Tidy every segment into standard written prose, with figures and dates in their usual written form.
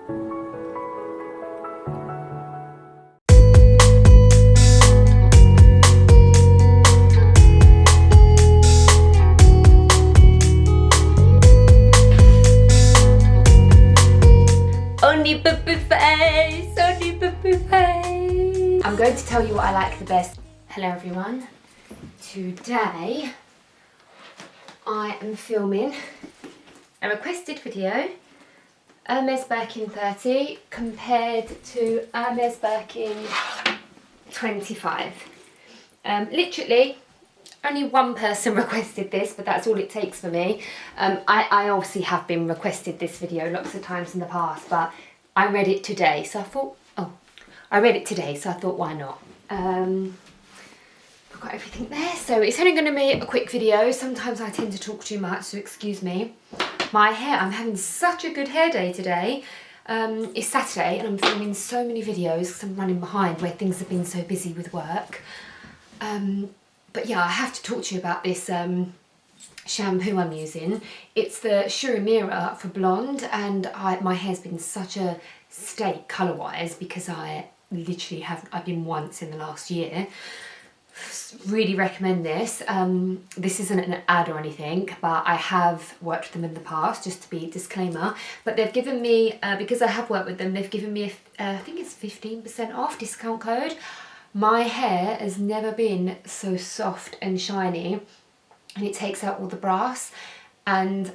Only boo-boo face, only boo-boo face. I'm going to tell you what I like the best. Hello everyone. Today I am filming a requested video, Hermes Birkin 30 compared to Hermes Birkin 25. Literally only one person requested this, but that's all it takes for me. I obviously have been requested this video lots of times in the past, but I read it today, so I thought, why not? I've got everything there, so it's only going to be a quick video. Sometimes I tend to talk too much, so excuse me. My hair, I'm having such a good hair day today. It's Saturday and I'm filming so many videos because I'm running behind where things have been so busy with work. But yeah, I have to talk to you about this shampoo I'm using. It's the Shuramira for blonde, and my hair's been such a state colour-wise because I've been once in the last year. Really recommend this. This isn't an ad or anything, but I have worked with them in the past, just to be a disclaimer. But they've given me, because I have worked with them, they've given me, I think it's 15% off discount code. My hair has never been so soft and shiny, and it takes out all the brass, and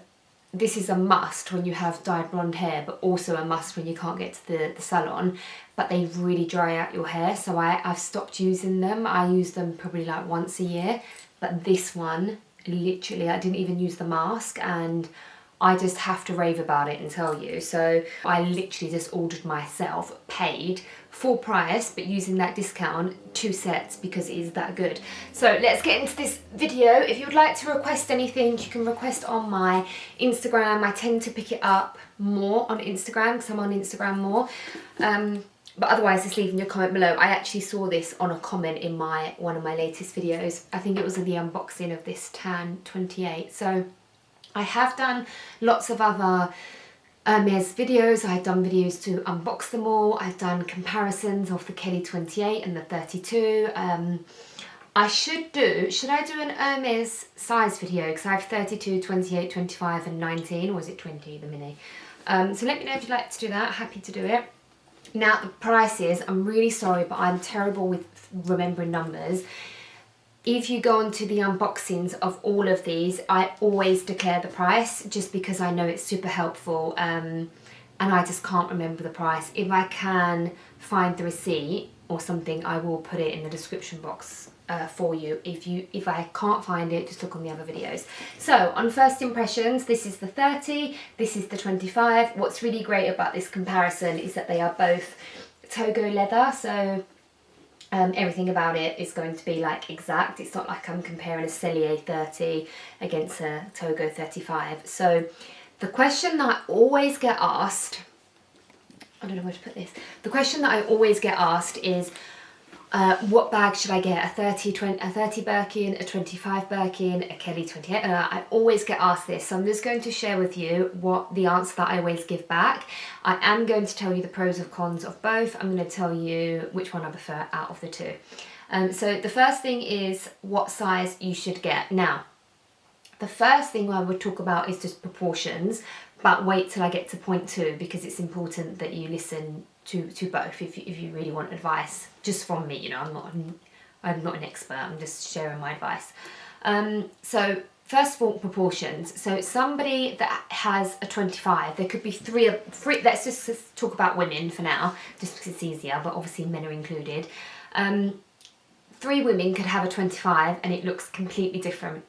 this is a must when you have dyed blonde hair, but also a must when you can't get to the salon. But they really dry out your hair, so I've stopped using them. I use them probably like once a year, but this one, literally, I didn't even use the mask, and I just have to rave about it and tell you. So I literally just ordered myself, paid full price, but using that discount, 2 sets because it is that good. So let's get into this video. If you would like to request anything, you can request on my Instagram. I tend to pick it up more on Instagram because I'm on Instagram more. But otherwise, just leave in your comment below. I actually saw this on a comment in one of my latest videos. I think it was in the unboxing of this Tan 28. So I have done lots of other Hermes videos. I've done videos to unbox them all. I've done comparisons of the Kelly 28 and the 32. Should I do an Hermes size video? Because I have 32, 28, 25 and 19, or is it 20, the mini? So let me know if you'd like to do that. Happy to do it. Now the prices, I'm really sorry, but I'm terrible with remembering numbers. If you go onto the unboxings of all of these, I always declare the price just because I know it's super helpful, and I just can't remember the price. If I can find the receipt or something, I will put it in the description box for you. If I can't find it, just look on the other videos. So on first impressions, this is the 30, this is the 25. What's really great about this comparison is that they are both Togo leather, so everything about it is going to be like exact. It's not like I'm comparing a Cellier 30 against a Togo 35. So the question that I always get asked, I don't know where to put this. The question that I always get asked is, what bag should I get? A 30 Birkin, a 25 Birkin, a Kelly 28? And I always get asked this, so I'm just going to share with you what the answer that I always give back. I am going to tell you the pros and cons of both. I'm going to tell you which one I prefer out of the two. So the first thing is what size you should get. Now, the first thing I would talk about is just proportions, but wait till I get to point 2 because it's important that you listen to both if you really want advice just from me. You know, I'm not an expert, I'm just sharing my advice. So first of all, proportions. So somebody that has a 25, there could be three, let's just talk about women for now, just because it's easier, but obviously men are included. 3 women could have a 25 and it looks completely different.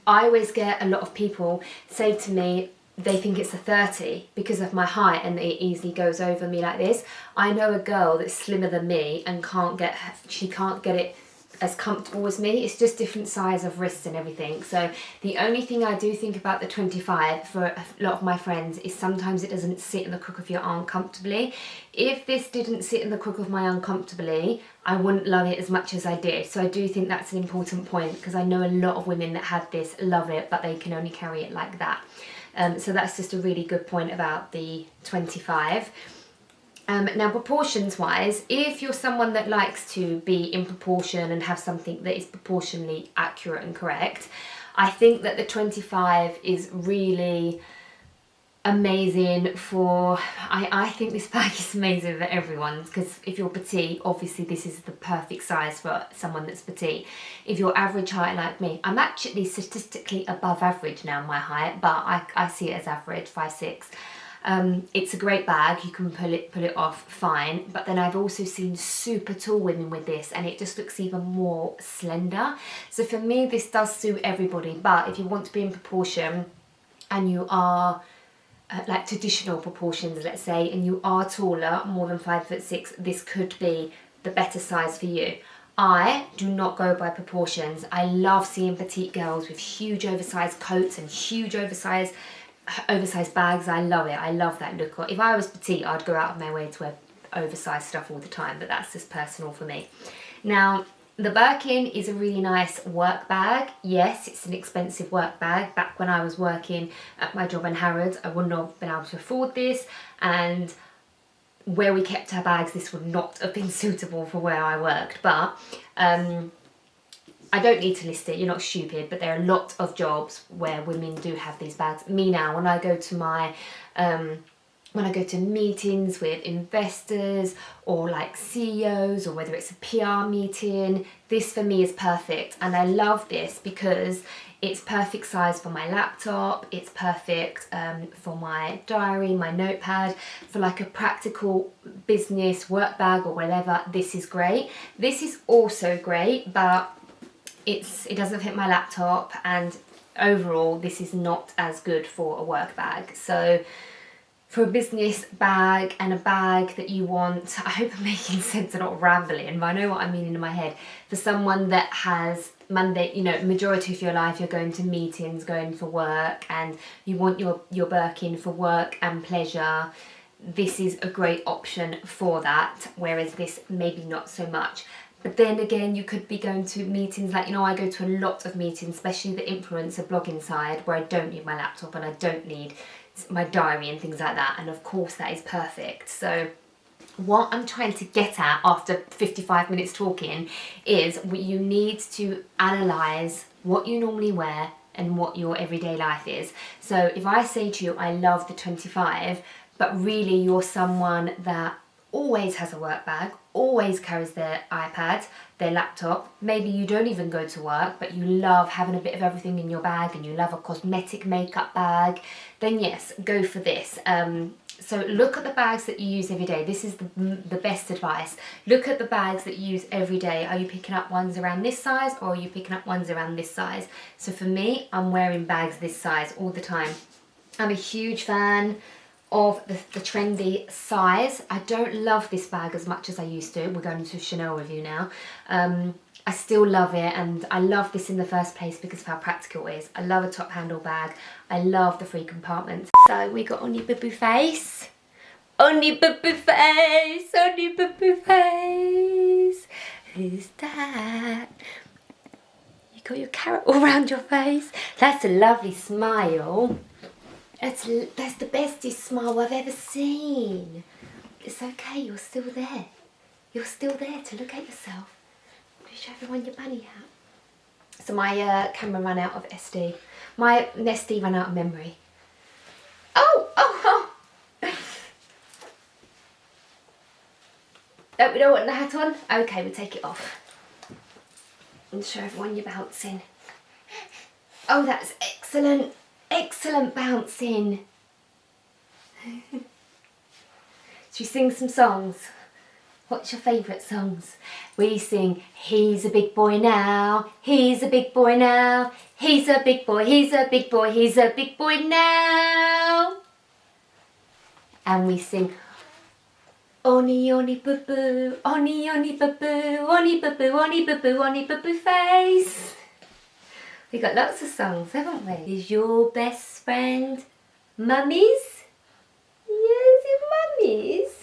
I always get a lot of people say to me, they think it's a 30 because of my height and it easily goes over me like this. I know a girl that's slimmer than me and she can't get it as comfortable as me. It's just different size of wrists and everything. So the only thing I do think about the 25 for a lot of my friends is sometimes it doesn't sit in the crook of your arm comfortably. If this didn't sit in the crook of my arm comfortably, I wouldn't love it as much as I did. So I do think that's an important point because I know a lot of women that have this love it, but they can only carry it like that. So that's just a really good point about the 25. Now proportions wise, if you're someone that likes to be in proportion and have something that is proportionally accurate and correct, I think that the 25 is really amazing for, I think this bag is amazing for everyone, because if you're petite, obviously this is the perfect size for someone that's petite. If you're average height like me, I'm actually statistically above average now, my height, but I see it as average, 5'6". It's a great bag, you can pull it off fine, but then I've also seen super tall women with this and it just looks even more slender. So for me this does suit everybody, but if you want to be in proportion and you are like traditional proportions, let's say, and you are taller, more than 5'6", this could be the better size for you. I do not go by proportions. I love seeing petite girls with huge oversized coats and huge oversized bags. I love it. I love that look. If I was petite, I'd go out of my way to wear oversized stuff all the time, but that's just personal for me. Now, the Birkin is a really nice work bag. Yes, it's an expensive work bag. Back when I was working at my job in Harrods, I wouldn't have been able to afford this, and where we kept our bags, this would not have been suitable for where I worked. But I don't need to list it, you're not stupid, but there are a lot of jobs where women do have these bags. Me now, when I go to my, when I go to meetings with investors or like CEOs, or whether it's a PR meeting, this for me is perfect. And I love this because it's perfect size for my laptop, it's perfect for my diary, my notepad, for like a practical business work bag or whatever. This is great. This is also great, but it doesn't fit my laptop, and overall this is not as good for a work bag. So for a business bag and a bag that you want, I hope I'm making sense and not rambling, but I know what I mean in my head. For someone that has Monday, you know, majority of your life you're going to meetings, going for work, and you want your Birkin for work and pleasure, this is a great option for that, whereas this maybe not so much. But then again, you could be going to meetings, like, you know, I go to a lot of meetings, especially the influencer blogging side, where I don't need my laptop and I don't need my diary and things like that. And of course that is perfect. So what I'm trying to get at after 55 minutes talking is you need to analyse what you normally wear and what your everyday life is. So if I say to you, I love the 25, but really you're someone that always has a work bag, always carries their iPad, their laptop, maybe you don't even go to work, but you love having a bit of everything in your bag and you love a cosmetic makeup bag, then yes, go for this. So look at the bags that you use every day. This is the best advice. Look at the bags that you use every day. Are you picking up ones around this size, or are you picking up ones around this size? So for me, I'm wearing bags this size all the time. I'm a huge fan of the trendy size. I don't love this bag as much as I used to. We're going to a Chanel review now. I still love it, and I love this in the first place because of how practical it is. I love a top handle bag. I love the 3 compartments. So we got Oni Boo Boo Face. Oni Boo Boo Face. Oni Boo Boo Face. Who's that? You got your carrot all around your face. That's a lovely smile. That's the bestest smile I've ever seen. It's okay, you're still there. You're still there to look at yourself. Show everyone your bunny hat. So my camera ran out of SD. My SD ran out of memory. Oh! Oh, we don't want the hat on? Okay, we'll take it off. And show everyone your bouncing. Oh, that's excellent. Excellent bouncing. Should we sing some songs? What's your favourite songs? We sing, he's a big boy now, he's a big boy now, he's a big boy, he's a big boy, he's a big boy now. And we sing, Oni Oni Boo Boo, Oni Oni Boo Boo, Oni Boo Boo, Oni Boo Boo, Oni Boo Boo Face. We've got lots of songs, haven't we? Is your best friend Mummy's? Yes, it's Mummy's.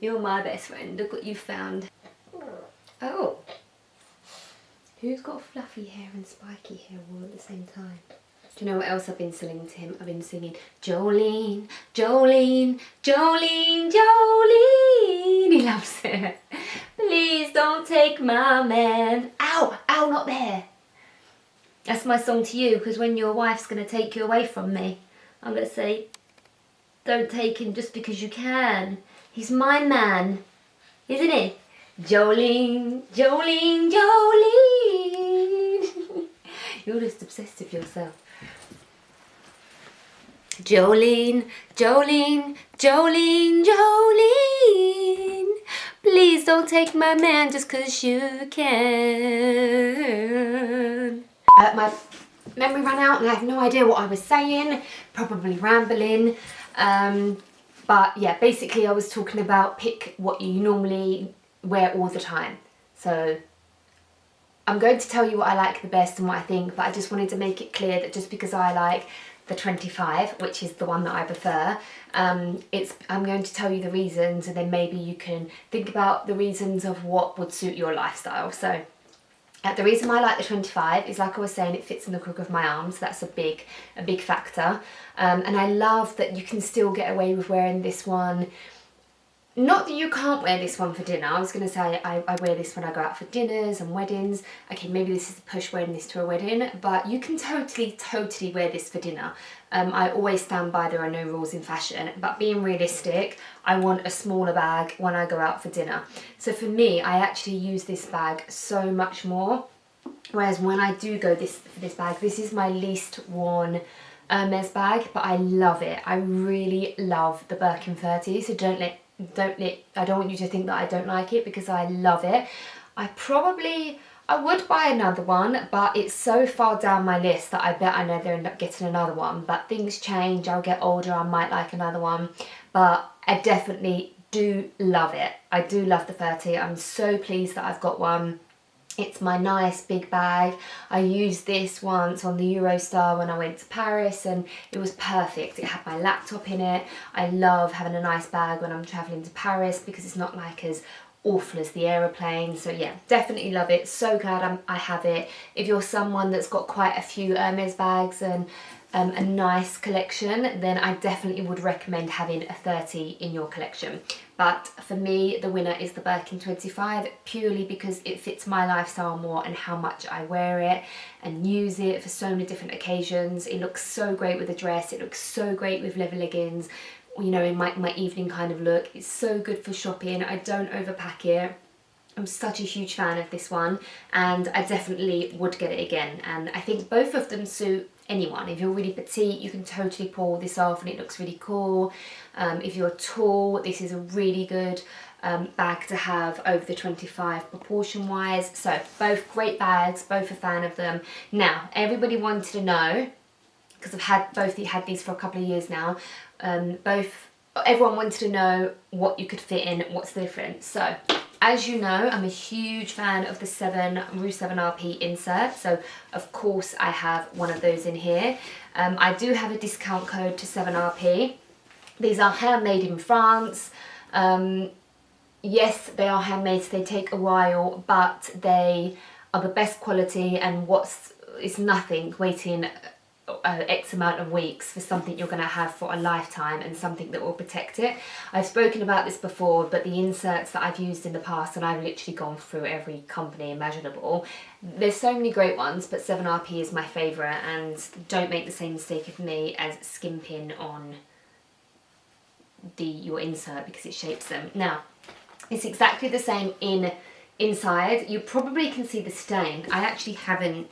You're my best friend. Look what you found. Oh. Who's got fluffy hair and spiky hair all at the same time? Do you know what else I've been singing to him? I've been singing, Jolene, Jolene, Jolene, Jolene. He loves it. Please don't take my man. Ow, ow, not there. That's my song to you, because when your wife's going to take you away from me, I'm going to say, don't take him just because you can. He's my man, isn't he? Jolene, Jolene, Jolene. You're just obsessed with yourself. Jolene, Jolene, Jolene, Jolene. Please don't take my man just 'cause you can. My memory ran out and I have no idea what I was saying. Probably rambling. But yeah, basically I was talking about pick what you normally wear all the time. So I'm going to tell you what I like the best and what I think, but I just wanted to make it clear that just because I like the 25, which is the one that I prefer, I'm going to tell you the reasons, and then maybe you can think about the reasons of what would suit your lifestyle. So the reason why I like the 25 is, like I was saying, it fits in the crook of my arm, so that's a big factor. And I love that you can still get away with wearing this one. Not that you can't wear this one for dinner. I was going to say I wear this when I go out for dinners and weddings. Okay, maybe this is a push wearing this to a wedding, but you can totally wear this for dinner. I always stand by there are no rules in fashion, but being realistic, I want a smaller bag when I go out for dinner. So for me, I actually use this bag so much more. Whereas when I do go for this bag, this is my least worn Hermes bag, but I love it. I really love the Birkin 30, so I don't want you to think that I don't like it, because I love it. I would buy another one, but it's so far down my list that I bet I never end up getting another one. But things change, I'll get older, I might like another one. But I definitely do love it. I do love the 30. I'm so pleased that I've got one. It's my nice big bag. I used this once on the Eurostar when I went to Paris and it was perfect. It had my laptop in it. I love having a nice bag when I'm travelling to Paris because it's not like as awful as the aeroplane. So yeah, definitely love it. So glad I have it. If you're someone that's got quite a few Hermes bags and a nice collection, then I definitely would recommend having a 30 in your collection. But for me, the winner is the Birkin 25, purely because it fits my lifestyle more and how much I wear it and use it for so many different occasions. It looks so great with a dress, it looks so great with leather leggings, you know, in my evening kind of look. It's so good for shopping. I don't overpack it. I'm such a huge fan of this one, and I definitely would get it again. And I think both of them suit anyone. If you're really petite, you can totally pull this off and it looks really cool. If you're tall, this is a really good bag to have over the 25 proportion wise. So both great bags, both a fan of them. Now, everybody wanted to know, because I've had these for a couple of years now, everyone wanted to know what you could fit in, what's the difference. So as you know, I'm a huge fan of the Rue 7RP insert, so of course I have one of those in here. I do have a discount code to 7RP. These are handmade in France. Yes, they are handmade, so they take a while, but they are the best quality, and it's nothing waiting X amount of weeks for something you're going to have for a lifetime and something that will protect it. I've spoken about this before, but the inserts that I've used in the past, and I've literally gone through every company imaginable, there's so many great ones, but 7RP is my favourite, and don't make the same mistake of me as skimping on your insert because it shapes them. Now, it's exactly the same inside. You probably can see the stain. I actually haven't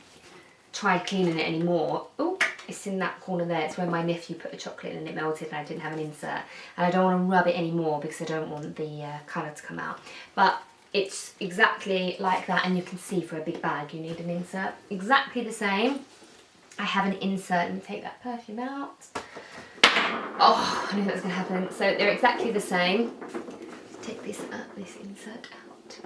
tried cleaning it anymore. Oh, it's in that corner there. It's where my nephew put a chocolate in and it melted and I didn't have an insert. And I don't want to rub it anymore because I don't want the colour to come out. But it's exactly like that, and you can see for a big bag you need an insert. Exactly the same. I have an insert. Let me take that perfume out. Oh, I knew that was going to happen. So they're exactly the same. Take this insert out.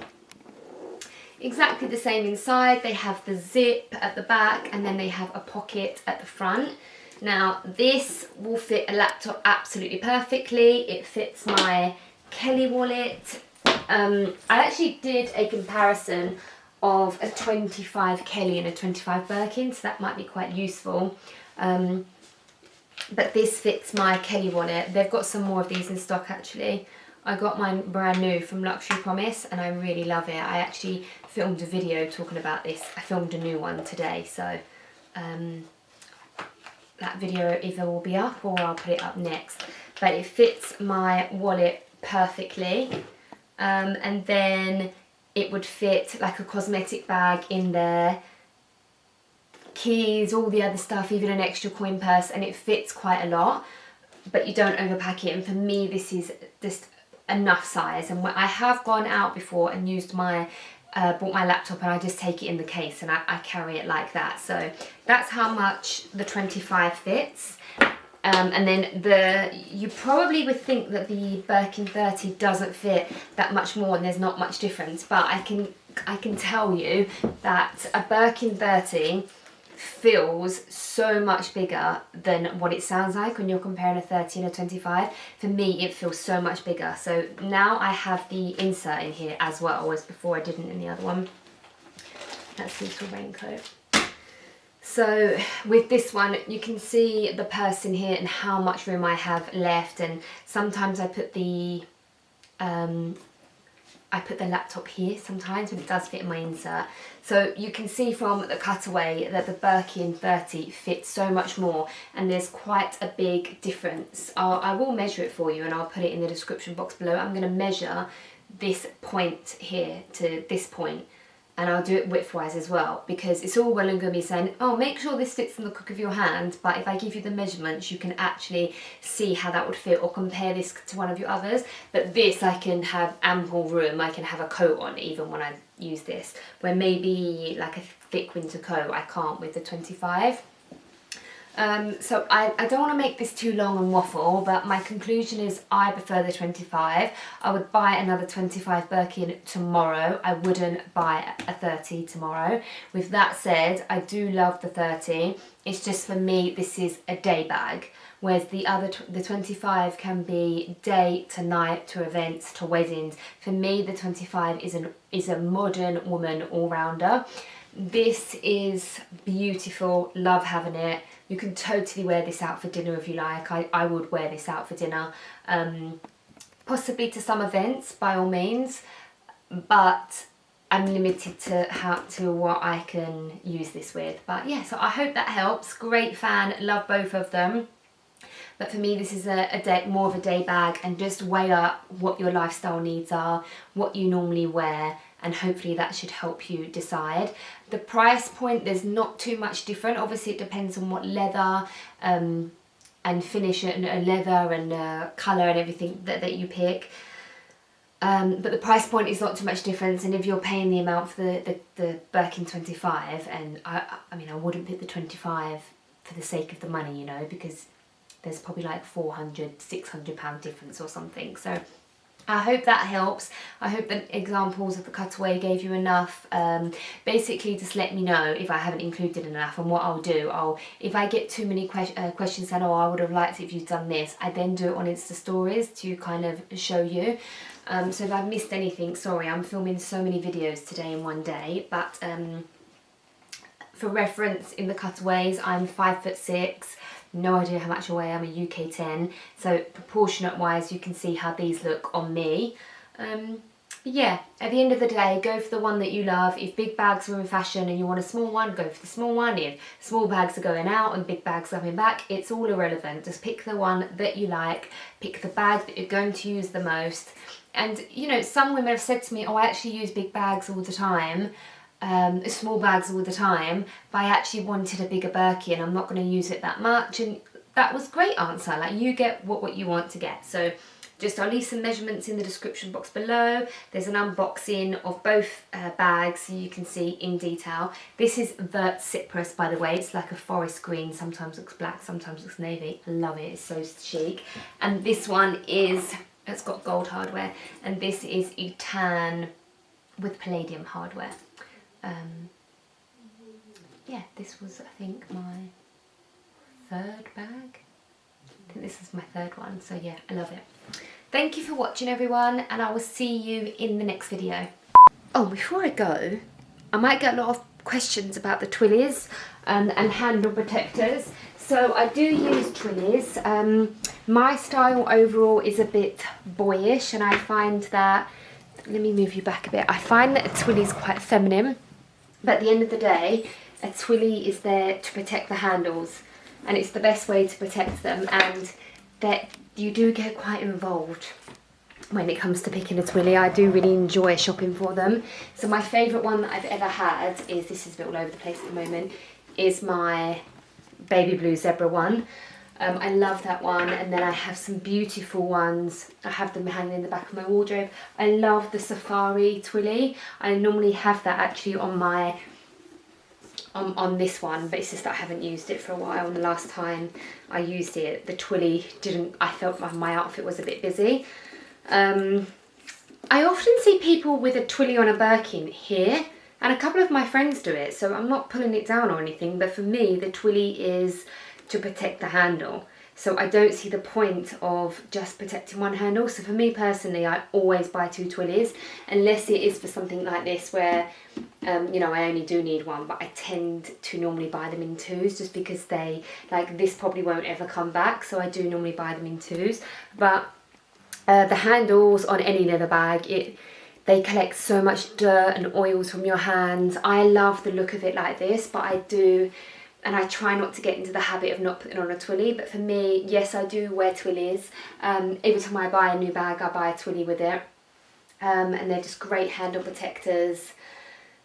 Exactly the same inside. They have the zip at the back and then they have a pocket at the front. Now this will fit a laptop absolutely perfectly. It fits my Kelly wallet. I actually did a comparison of a 25 Kelly and a 25 Birkin, so that might be quite useful. But this fits my Kelly wallet. They've got some more of these in stock actually. I got mine brand new from Luxury Promise and I really love it. I actually filmed a video talking about this. I filmed a new one today, so that video either will be up or I'll put it up next. But it fits my wallet perfectly. And then it would fit like a cosmetic bag in there, keys, all the other stuff, even an extra coin purse, and it fits quite a lot, but you don't overpack it. And for me, this is just enough size. And I have gone out before and used my bought my laptop and I just take it in the case and I carry it like that. So that's how much the 25 fits. And then you probably would think that the Birkin 30 doesn't fit that much more and there's not much difference, but I can tell you that a Birkin 30 feels so much bigger than what it sounds like when you're comparing a 30 and a 25. For me, it feels so much bigger. So now I have the insert in here as well, as before I didn't in the other one. That's the little raincoat. So with this one, you can see the purse in here and how much room I have left. And sometimes I put the laptop here sometimes when it does fit in my insert. So you can see from the cutaway that the Birkin 30 fits so much more and there's quite a big difference. I will measure it for you and I'll put it in the description box below. I'm going to measure this point here to this point and I'll do it widthwise as well, because it's all well and good me saying, oh, make sure this fits in the crook of your hand, but if I give you the measurements you can actually see how that would fit or compare this to one of your others. But this, I can have ample room, I can have a coat on even when I use this, where maybe like a thick winter coat I can't with the 25. So I don't want to make this too long and waffle, but my conclusion is I prefer the 25. I would buy another 25 Birkin tomorrow. I wouldn't buy a 30 tomorrow. With that said, I do love the 30. It's just for me, this is a day bag. Whereas the 25 can be day to night, to events, to weddings. For me, the 25 is a modern woman all-rounder. This is beautiful, love having it. You can totally wear this out for dinner if you like. I would wear this out for dinner. Possibly to some events, by all means. But I'm limited to what I can use this with. But yeah, so I hope that helps. Great fan, love both of them. But for me, this is more of a day bag, and just weigh up what your lifestyle needs are, what you normally wear, and hopefully that should help you decide. The price point, there's not too much different. Obviously it depends on what leather and finish and leather and colour and everything that you pick. But the price point is not too much difference, and if you're paying the amount for the Birkin 25, and I mean I wouldn't pick the 25 for the sake of the money, you know, because there's probably like £400–600 difference or something. So I hope that helps. I hope the examples of the cutaway gave you enough. Basically just let me know if I haven't included enough, and what I'll do, if I get too many questions saying, oh, I would have liked it if you've done this, I then do it on Insta stories to kind of show you. So if I've missed anything, sorry, I'm filming so many videos today in one day, but for reference, in the cutaways, I'm 5'6", no idea how much I weigh, I'm a UK 10, so proportionate wise you can see how these look on me. Yeah, at the end of the day, go for the one that you love. If big bags are in fashion and you want a small one, go for the small one. If small bags are going out and big bags are coming back, it's all irrelevant. Just pick the one that you like, pick the bag that you're going to use the most. And you know, some women have said to me, oh, I actually use big bags all the time, small bags all the time, but I actually wanted a bigger Birkin, I'm not going to use it that much. And that was a great answer. Like, you get what you want to get. So just, I'll leave some measurements in the description box below. There's an unboxing of both bags so you can see in detail. This is Vert Cyprus, by the way. It's like a forest green, sometimes looks black, sometimes looks navy. I love it, it's so chic. And this one is, it's got gold hardware, and this is a tan with palladium hardware. Yeah, this was, I think, my third bag. I think this is my third one, so yeah, I love it. Thank you for watching, everyone, and I will see you in the next video. Oh, before I go, I might get a lot of questions about the Twillies and handle protectors. So I do use Twillies. My style overall is a bit boyish, and I find that, let me move you back a bit, I find that a Twilly is quite feminine, but at the end of the day, a Twilly is there to protect the handles, and it's the best way to protect them, and that you do get quite involved when it comes to picking a Twilly. I do really enjoy shopping for them. So my favourite one that I've ever had is, this is a bit all over the place at the moment, is my baby blue zebra one. I love that one, and then I have some beautiful ones. I have them hanging in the back of my wardrobe. I love the safari Twilly. I normally have that actually on my on this one, but it's just that I haven't used it for a while, and the last time I used it, the Twilly didn't, I felt my outfit was a bit busy. I often see people with a Twilly on a Birkin here, and a couple of my friends do it, so I'm not pulling it down or anything, but for me the Twilly is to protect the handle. So I don't see the point of just protecting one handle. So for me personally, I always buy 2 Twillies, unless it is for something like this where, you know, I only do need one, but I tend to normally buy them in 2s just because they, like this probably won't ever come back, so I do normally buy them in 2s. But the handles on any leather bag, they collect so much dirt and oils from your hands. I love the look of it like this, but I do, and I try not to get into the habit of not putting on a Twilly, but for me, yes, I do wear Twillies. Every time I buy a new bag, I buy a Twilly with it. And they're just great handle protectors.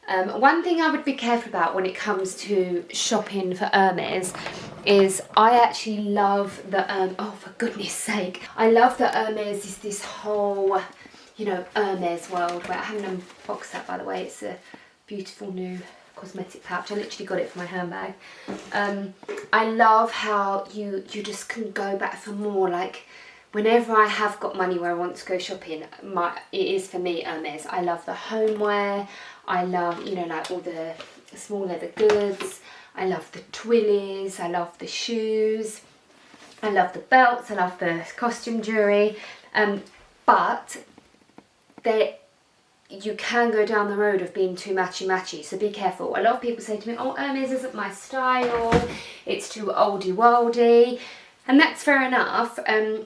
One thing I would be careful about when it comes to shopping for Hermes is I actually love the, oh for goodness sake, I love that Hermes is this whole, you know, Hermes world, where I haven't unboxed that by the way, it's a beautiful new cosmetic pouch. I literally got it for my handbag. I love how you just can go back for more. Like whenever I have got money where I want to go shopping, it is for me Hermes. I love the homeware. I love, you know, like all the small leather goods. I love the Twillies. I love the shoes. I love the belts. I love the costume jewellery. But you can go down the road of being too matchy-matchy, so be careful. A lot of people say to me, oh, Hermes isn't my style, it's too oldie-worldy, and that's fair enough.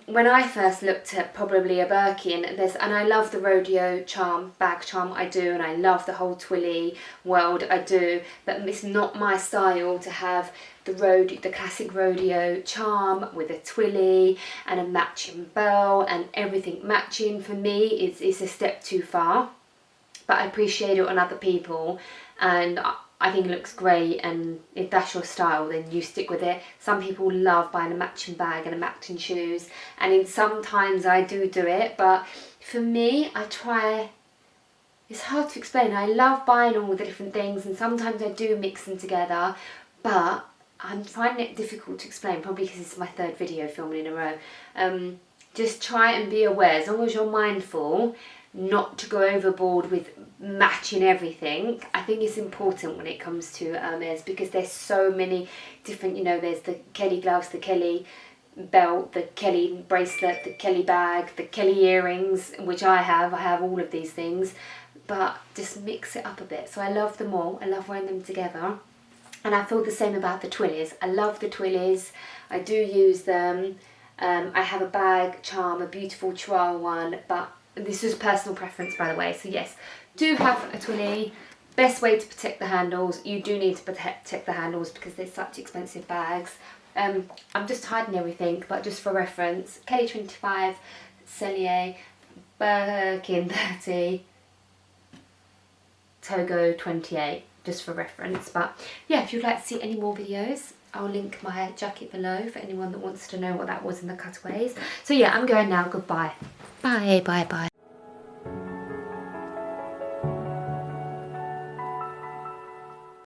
When I first looked at probably a Birkin, and I love the rodeo charm, bag charm, I do, and I love the whole Twilly world, I do, but it's not my style to have the classic rodeo charm with a Twilly and a matching bell and everything matching. For me, it's a step too far. But I appreciate it on other people, and I think it looks great, and if that's your style, then you stick with it. Some people love buying a matching bag and a matching shoes, and sometimes I do it, but for me, I try, it's hard to explain. I love buying all the different things, and sometimes I do mix them together, but I'm finding it difficult to explain, probably because it's my 3rd video filming in a row. Just try and be aware, as long as you're mindful, not to go overboard with matching everything. I think it's important when it comes to Hermes, because there's so many different, you know, there's the Kelly gloves, the Kelly belt, the Kelly bracelet, the Kelly bag, the Kelly earrings, which I have all of these things, but just mix it up a bit. So I love them all, I love wearing them together, and I feel the same about the Twillies. I love the Twillies, I do use them. I have a bag charm, a beautiful trial one, but this is personal preference, by the way. So yes, do have a Twilly. Best way to protect the handles. You do need to protect the handles because they're such expensive bags. I'm just hiding everything, but just for reference, Kelly 25, Cellier, Birkin 30, Togo 28, just for reference. But yeah, if you'd like to see any more videos, I'll link my jacket below for anyone that wants to know what that was in the cutaways. So yeah, I'm going now. Goodbye. Bye, bye, bye.